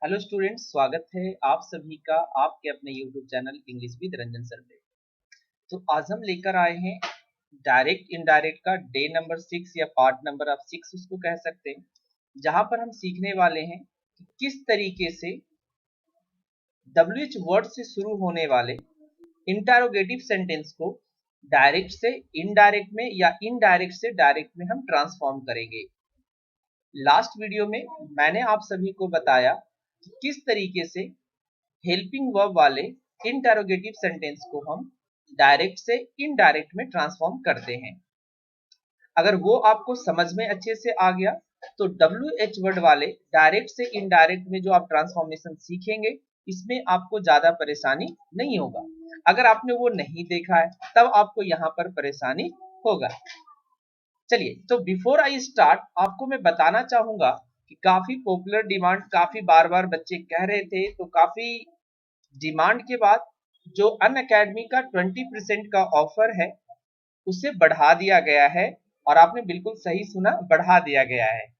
Hello students, स्वागत है आप सभी का आपके अपने YouTube channel English with Ranjan sir पे। तो आज हम लेकर आए हैं डायरेक्ट इनडायरेक्ट का डे नंबर 6 या पार्ट नंबर आप 6 उसको कह सकते हैं, जहां पर हम सीखने वाले हैं कि किस तरीके से WH वर्ड से शुरू होने वाले इंटरोगेटिव सेंटेंस को डायरेक्ट से इनडायरेक्ट में या इनडायरेक्ट से डायरेक्ट में हम ट्रांसफॉर्म करेंगे। लास्ट वीडियो में मैंने आप सभी को बताया कि किस तरीके से हेल्पिंग वर्ब वाले इंटरोगेटिव सेंटेंस को हम डायरेक्ट से इनडायरेक्ट में ट्रांसफॉर्म करते हैं। अगर वो आपको समझ में अच्छे से आ गया तो WH वर्ड वाले डायरेक्ट से इनडायरेक्ट में जो आप ट्रांसफॉर्मेशन सीखेंगे, इसमें आपको ज्यादा परेशानी नहीं होगा। अगर आपने वो नहीं देखा है तब आपको यहाँ पर परेशानी होगा। चलिए, तो बिफोर आई स्टार्ट आपको मैं बताना चाहूंगा कि काफी पॉपुलर डिमांड, काफी बार बार बच्चे कह रहे थे, तो काफी डिमांड के बाद जो अनअकैडमी का 20% का ऑफर है उसे बढ़ा दिया गया है। और आपने बिल्कुल सही सुना, बढ़ा दिया गया है।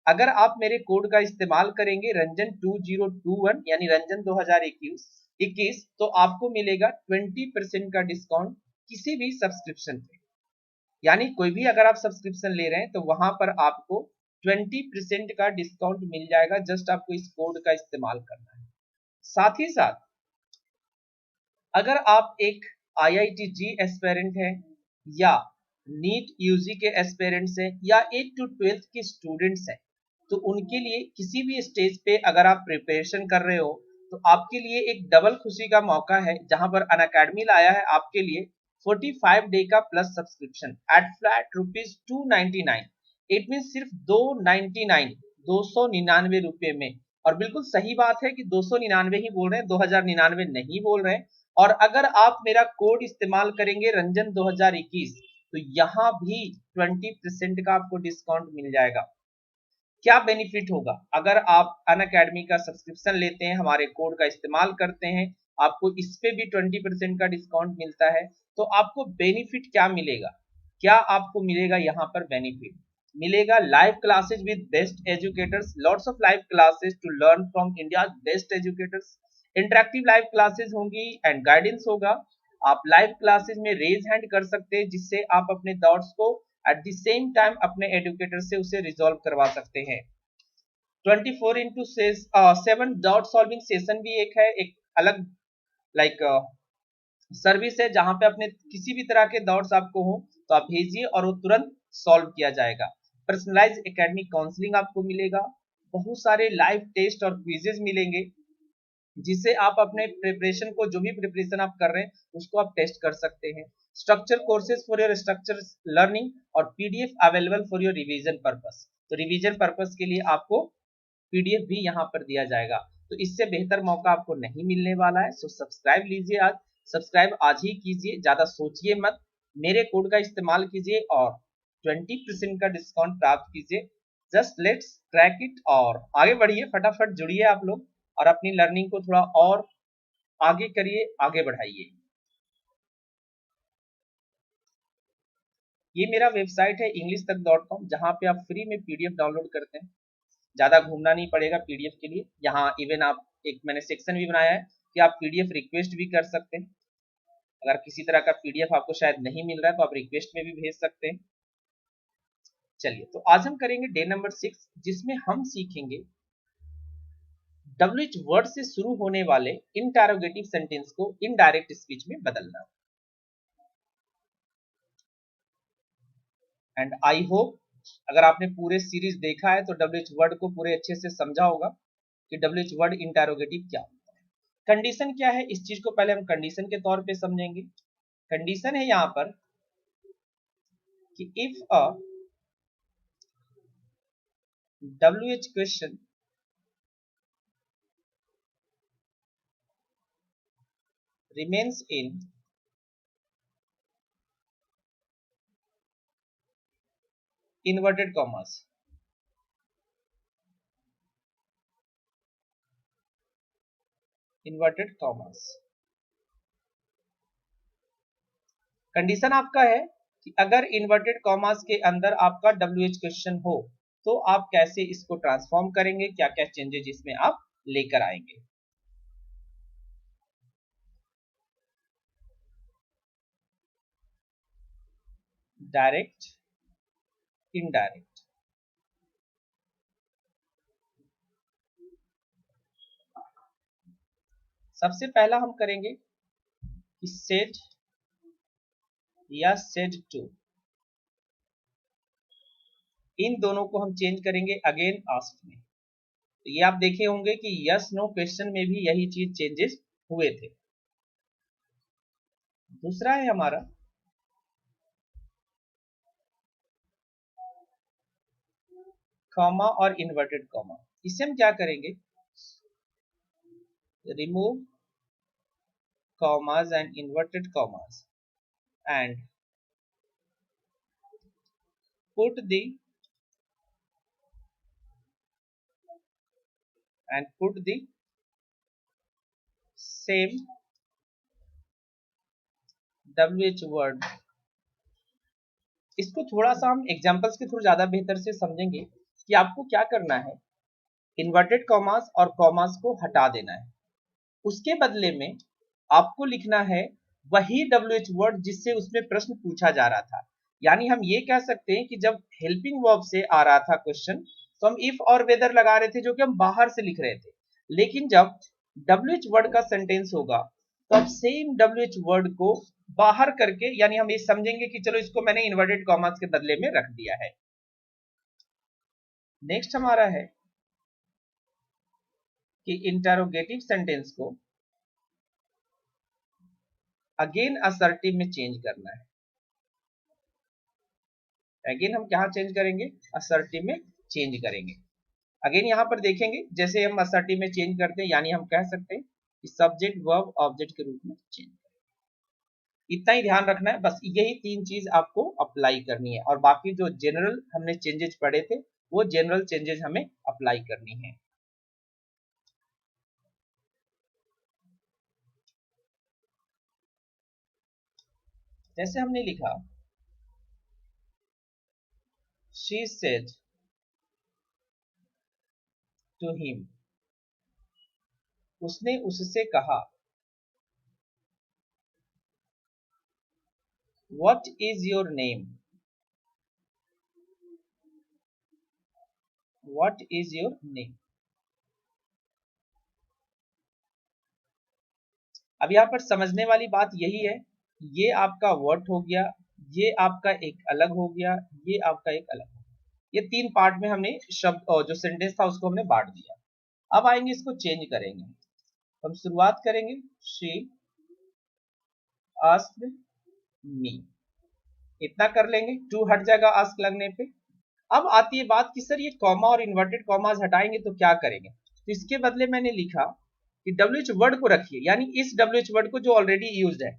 अगर आप मेरे कोड का इस्तेमाल करेंगे रंजन 2021 यानी रंजन 2021, तो आपको मिलेगा 20% का डिस्काउंट किसी भी सब्सक्रिप्शन पे। यानी कोई भी अगर आप सब्सक्रिप्शन ले रहे हैं तो वहां पर आपको 20% का डिस्काउंट मिल जाएगा। जस्ट आपको इस कोड का इस्तेमाल करना है। साथ ही साथ अगर आप एक IIT जी एस्पेरेंट हैं या नीट यूजी के एस्पेरेंट्स हैं या 8 to 12 के स्टूडेंट्स हैं, तो उनके लिए किसी भी स्टेज पे अगर आप प्रिपरेशन कर रहे हो तो आपके लिए एक डबल खुशी का मौका है, जहां पर अनअकैडमी लाया है आपके लिए 45 डे का plus subscription at flat ₹299। It mean सिर्फ 299 में। और बिल्कुल सही बात है कि 299 ही बोल रहे हैं, 2099 नहीं बोल रहे हैं। और अगर आप मेरा कोड इस्तेमाल करेंगे रंजन 2021, तो यहाँ भी 20% का आपको डिस्काउंट मिल जाएगा। क्या बेनिफिट होगा अगर आप अनअकैडमी का सब्सक्रिप्शन लेते हैं, हमारे कोड का इस्तेमाल करते हैं, आपको इस पे भी 20% का डिस्काउंट मिलता है। तो आपको बेनिफिट क्या मिलेगा? क्या आपको मिलेगा? यहाँ पर बेनिफिट मिलेगा live classes with best educators, lots of live classes to learn from India best educators. Interactive live classes होंगी एंड गाइडेंस होगा। आप लाइव क्लासेस में रेज हैंड कर सकते हैं, जिससे आप अपने डाउट्स को एट द सेम टाइम अपने एजुकेटर से उसे रिजॉल्व करवा सकते हैं। 24x7 डाउट सॉल्विंग सेशन भी एक है, एक अलग लाइक सर्विस है, जहां पे अपने किसी भी तरह के डाउट्स आपको हो तो आप भेजिए और वो तुरंत सॉल्व किया जाएगा। पर्सनलाइज एकेडमिक काउंसलिंग आपको मिलेगा। बहुत सारे लाइव टेस्ट और क्विजेज मिलेंगे, जिससे आप अपने प्रिपरेशन को, जो भी प्रिपरेशन आप कर रहे हैं उसको आप टेस्ट कर सकते हैं। Structure courses for your structure learning और PDF available for your revision purpose. तो रिवीजन पर्पस के लिए आपको PDF भी यहाँ पर दिया जाएगा। तो इससे बेहतर मौका आपको नहीं मिलने वाला है। सो सब्सक्राइब लीजिए, आज सब्सक्राइब आज ही कीजिए, ज्यादा सोचिए मत, मेरे कोड का इस्तेमाल कीजिए और 20% का डिस्काउंट प्राप्त कीजिए। जस्ट लेट्स क्रैक इट और आगे बढ़िए, फटाफट जुड़िए आप लोग और अपनी लर्निंग को थोड़ा और आगे करिए, आगे बढ़ाइए। ये मेरा वेबसाइट है englishtak.com, जहां पे आप फ्री में PDF डाउनलोड करते हैं। ज्यादा घूमना नहीं पड़ेगा PDF के लिए। यहाँ इवन आप एक मैंने सेक्शन भी बनाया है कि आप PDF रिक्वेस्ट भी कर सकते हैं। अगर किसी तरह का PDF आपको शायद नहीं मिल रहा है तो आप रिक्वेस्ट में भी भेज सकते हैं। चलिए, तो आज हम करेंगे डे नंबर 6, जिसमें हम सीखेंगे WH वर्ड से शुरू होने वाले इंटरोगेटिव सेंटेंस को इनडायरेक्ट स्पीच में बदलना। एंड आई होप अगर आपने पूरे सीरीज देखा है तो WH वर्ड को पूरे अच्छे से समझा होगा कि WH वर्ड इंटरोगेटिव क्या होता है। कंडीशन क्या है, इस चीज को पहले हम कंडीशन के तौर पे समझेंगे। कंडीशन है यहाँ पर कि if a WH question remains in inverted commas, inverted commas. Condition आपका है कि अगर इन्वर्टेड कॉमर्स के अंदर आपका WH क्वेश्चन हो तो आप कैसे इसको ट्रांसफॉर्म करेंगे, क्या क्या चेंजेस इसमें आप लेकर आएंगे। Direct, indirect. सबसे पहला हम करेंगे कि सेड या सेड टू, इन दोनों को हम चेंज करेंगे अगेन आस्क्ड में। तो ये आप देखे होंगे कि यस नो क्वेश्चन में भी यही चीज चेंजेस हुए थे। दूसरा है हमारा कॉमा और इन्वर्टेड कॉमा। इसे हम क्या करेंगे, remove commas and inverted commas and put the same WH word। इसको थोड़ा सा हम एग्जांपल्स के थ्रू ज्यादा बेहतर से समझेंगे कि आपको क्या करना है। इन्वर्टेड कॉमास और कॉमास को हटा देना है, उसके बदले में आपको लिखना है वही WH वर्ड जिससे उसमें प्रश्न पूछा जा रहा था। यानी हम ये कह सकते हैं कि जब हेल्पिंग वर्ब से आ रहा था क्वेश्चन तो हम इफ और वेदर लगा रहे थे जो कि हम बाहर से लिख रहे थे, लेकिन जब WH वर्ड का सेंटेंस होगा तो अब सेम WH वर्ड को बाहर करके, यानी हम ये समझेंगे कि चलो इसको मैंने इन्वर्टेड कॉमास के बदले में रख दिया है। नेक्स्ट हमारा है कि इंटरोगेटिव सेंटेंस को अगेन असर्टिव में चेंज करना है। अगेन हम क्या चेंज करेंगे, असर्टिव में चेंज करेंगे। अगेन यहां पर देखेंगे जैसे हम असर्टिव में चेंज करते हैं, यानी हम कह सकते हैं कि सब्जेक्ट वर्ब ऑब्जेक्ट के रूप में चेंज करेंगे। इतना ही ध्यान रखना है, बस यही तीन चीज आपको अप्लाई करनी है और बाकी जो जनरल हमने चेंजेस पढ़े थे वो जनरल चेंजेस हमें अप्लाई करनी है। जैसे हमने लिखा she said to him, उसने उससे कहा। what is your name, what is your name। अब यहाँ पर समझने वाली बात यही है, ये आपका व्हाट हो गया, ये आपका एक अलग हो गया, ये आपका एक अलग हो गया। ये तीन पार्ट में हमने शब्द और जो सेंटेंस था उसको हमने बांट दिया। अब आएंगे इसको चेंज करेंगे। हम शुरुआत करेंगे she asked me, इतना कर लेंगे, टू हट जाएगा आस्क लगने पे। अब आती है बात कि सर ये कॉमा और इन्वर्टेड कॉमास हटाएंगे तो क्या करेंगे, तो इसके बदले मैंने लिखा कि WH वर्ड को रखिए, यानी इस WH वर्ड को जो ऑलरेडी यूज्ड है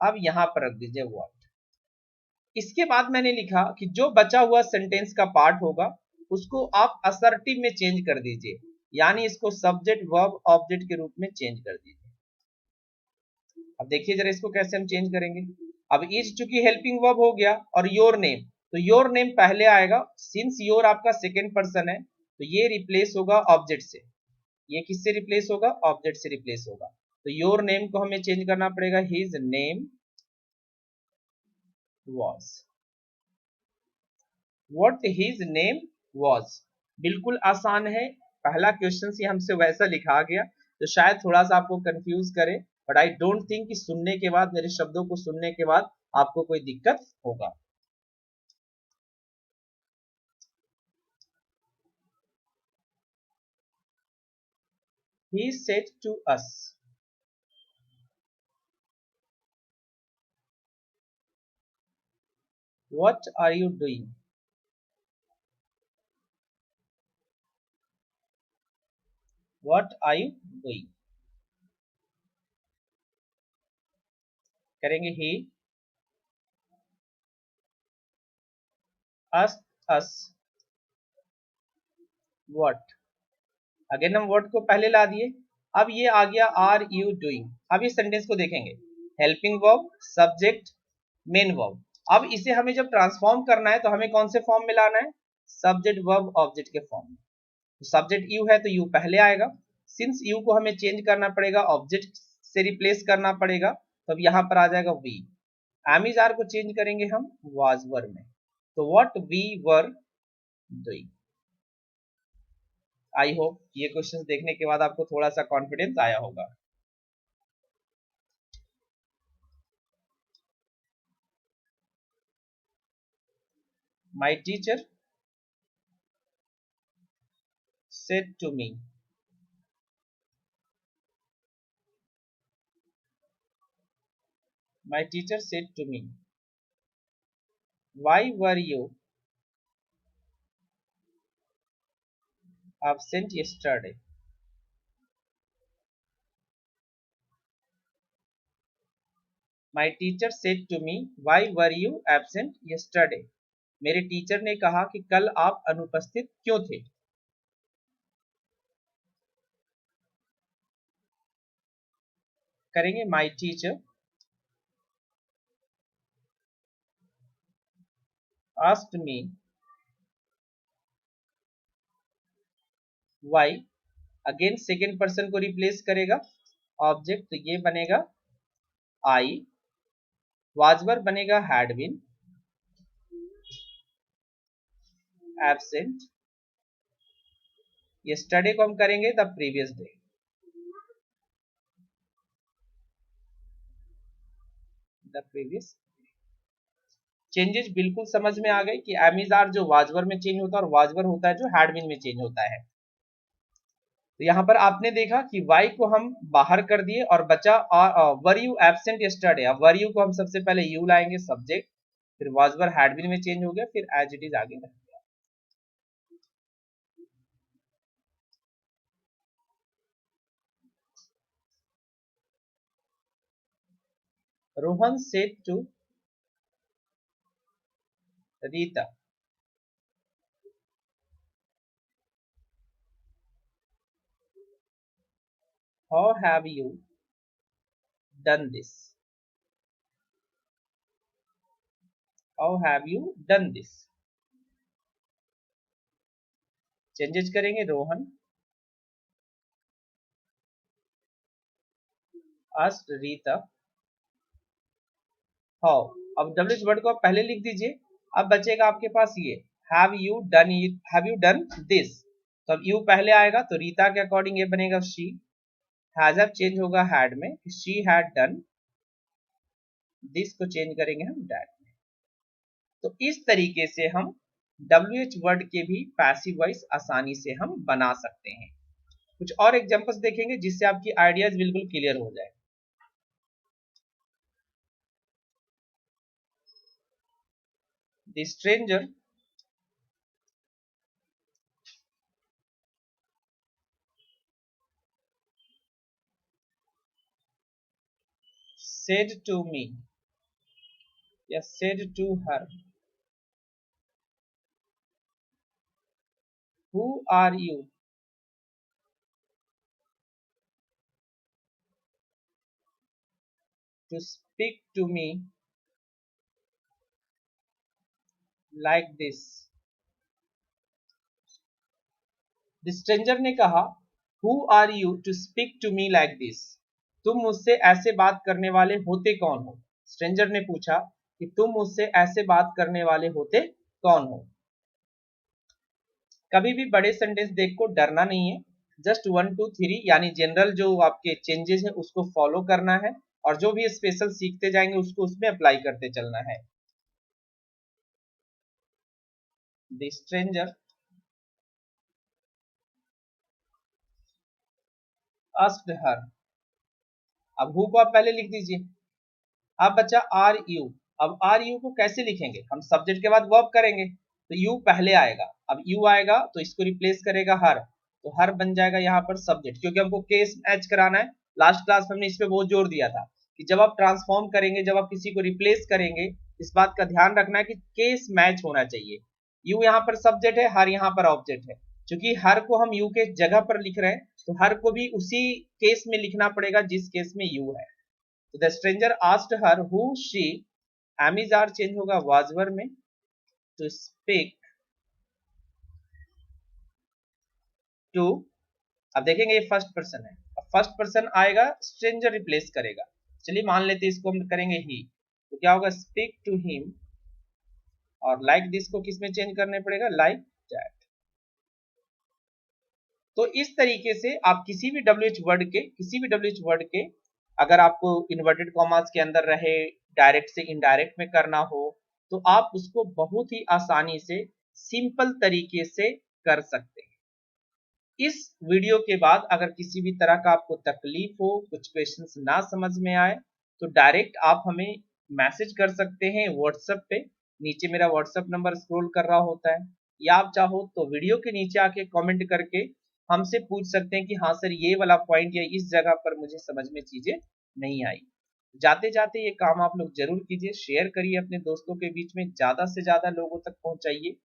अब यहां पर रख दीजिए व्हाट। इसके बाद मैंने लिखा कि जो बचा हुआ सेंटेंस का पार्ट होगा उसको आप असर्टिव में चेंज कर दीजिए, यानी इसको सब्जेक्ट वर्ब ऑब्जेक्ट के रूप में चेंज कर दीजिए। अब देखिए जरा इसको कैसे हम चेंज करेंगे। अब इज चूंकि हेल्पिंग वर्ब हो गया और योर नेम, तो योर नेम पहले आएगा, सिंस योर आपका सेकेंड पर्सन है तो ये रिप्लेस होगा ऑब्जेक्ट से। ये किससे रिप्लेस होगा, ऑब्जेक्ट से रिप्लेस होगा। तो योर नेम को हमें चेंज करना पड़ेगा, his name was, what his name was। बिल्कुल आसान है, पहला क्वेश्चन ही हमसे वैसा लिखा गया तो शायद थोड़ा सा आपको कंफ्यूज करे, बट आई डोंट थिंक कि सुनने के बाद, मेरे शब्दों को सुनने के बाद आपको कोई दिक्कत होगा। He said to us, what are you doing, what are you doing। करेंगे he asked us what, again हम वर्ड को पहले ला दिए। अब ये आ गया आर यू डूइंग। अब इस सेंटेंस को देखेंगे, helping verb, subject, main verb. अब इसे हमें जब ट्रांसफॉर्म करना है तो हमें कौन से फॉर्म में लाना है, सब्जेक्ट वर्ब ऑब्जेक्ट के फॉर्म में। तो सब्जेक्ट यू है तो यू पहले आएगा, सिंस यू को हमें चेंज करना पड़ेगा, ऑब्जेक्ट से रिप्लेस करना पड़ेगा, तो अब यहाँ पर आ जाएगा वी। एम इज आर को चेंज करेंगे हम वाज वर में, तो what we were doing. I hope ये क्वेश्चन देखने के बाद आपको थोड़ा सा कॉन्फिडेंस आया होगा। My teacher said to me, my teacher said to me, why were you absent yesterday? My teacher said to me, why were you absent yesterday? मेरे टीचर ने कहा कि कल आप अनुपस्थित क्यों थे। करेंगे my teacher asked me why, again second person को रिप्लेस करेगा ऑब्जेक्ट, तो ये बनेगा आई, वाजवर बनेगा हैड बीन, एब्सेंट, यस्टरडे को हम करेंगे the previous day. The previous changes बिल्कुल समझ में आ गए कि एमिजार जो वाजवर में चेंज होता है और वाजवर होता है जो हैडबिन में चेंज होता है। तो यहाँ पर आपने देखा कि वाई को हम बाहर कर दिए और बचा वर यू एब्सेंट यस्टरडे। अब वर यू को हम सबसे पहले यू लाएंगे सब्जेक्ट, फिर वाजवर हैडबिन में चेंज हो गया, फिर एज इट इज आगे रह गया। Rohan said to Rita, how have you done this? How have you done this? Changes करेंगे रोहन आस्क्ड रीता हाउ। अब डब्ल्यूएच वर्ड को आप पहले लिख दीजिए। अब बचेगा आपके पास ये have you done, have you done this, तो अब यू पहले आएगा तो रीता के अकॉर्डिंग ये बनेगा शी, हैज अब चेंज होगा हैड में, शी हैड डन दिस को चेंज करेंगे हम डैट में। तो इस तरीके से हम डब्ल्यूएच वर्ड के भी पैसिव वॉइस आसानी से हम बना सकते हैं। कुछ और एग्जांपल्स देखेंगे जिससे आपकी आइडियाज बिल्कुल क्लियर हो जाए। The stranger said to me, या said to her, who are you to speak to me like this? The stranger ने कहा who are you to speak to me like this? तुम मुझसे ऐसे बात करने वाले होते कौन हो? स्ट्रेंजर ने पूछा कि तुम मुझसे ऐसे बात करने वाले होते कौन हो। कभी भी बड़े सेंटेंस देख को डरना नहीं है, जस्ट 1 2 3 यानी जनरल जो आपके चेंजेस है उसको फॉलो करना है और जो भी स्पेशल सीखते जाएंगे उसको उसमें अप्लाई करते चलना है। द स्ट्रेंजर आस्क्ड हर, अब हु को आप पहले लिख दीजिए। अब बचा आर यू, अब आर यू को कैसे लिखेंगे? हम सब्जेक्ट के बाद वर्ब करेंगे तो यू पहले आएगा, अब यू आएगा तो इसको रिप्लेस करेगा हर, तो हर बन जाएगा यहाँ पर सब्जेक्ट, क्योंकि हमको केस मैच कराना है। लास्ट क्लास में हमने इस पे बहुत जोर दिया था कि जब आप ट्रांसफॉर्म करेंगे, जब आप किसी को रिप्लेस करेंगे, इस बात का ध्यान रखना है कि केस मैच होना चाहिए। यू यहाँ पर सब्जेक्ट है, हर यहाँ पर ऑब्जेक्ट है। क्योंकि हर को हम यू के जगह पर लिख रहे हैं तो हर को भी उसी केस में लिखना पड़ेगा जिस केस में यू है। तो the stranger asked her who she, एमिजार चेंज होगा वाजवर में, टू स्पीक टू अब देखेंगे ये फर्स्ट पर्सन है, अब फर्स्ट पर्सन आएगा स्ट्रेंजर रिप्लेस करेगा। चलिए मान लेते हैं इसको हम करेंगे ही, तो क्या होगा स्पीक टू हिम, और लाइक दिस को किस में चेंज करने पड़ेगा, लाइक दैट। तो इस तरीके से आप किसी भी WH वर्ड के अगर आपको इन्वर्टेड कॉमास के अंदर रहे, डायरेक्ट से इनडायरेक्ट में करना हो, तो आप उसको बहुत ही आसानी से सिंपल तरीके से कर सकते हैं। इस वीडियो के बाद अगर किसी भी तरह का आपको तकलीफ हो, कुछ क्वेश्चंस ना समझ में आए, तो डायरेक्ट आप हमें मैसेज कर सकते हैं व्हाट्सएप पे। नीचे मेरा व्हाट्सएप नंबर स्क्रॉल कर रहा होता है, या आप चाहो तो वीडियो के नीचे आके कमेंट करके हमसे पूछ सकते हैं कि हाँ सर ये वाला पॉइंट या इस जगह पर मुझे समझ में चीजें नहीं आई। जाते जाते ये काम आप लोग जरूर कीजिए, शेयर करिए अपने दोस्तों के बीच में, ज्यादा से ज्यादा लोगों तक पहुंचाइए,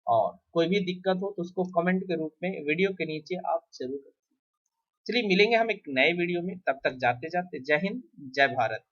और कोई भी दिक्कत हो तो उसको कमेंट के रूप में वीडियो के नीचे आप जरूर। चलिए मिलेंगे हम एक नए वीडियो में, तब तक जाते जाते जय हिंद जय भारत।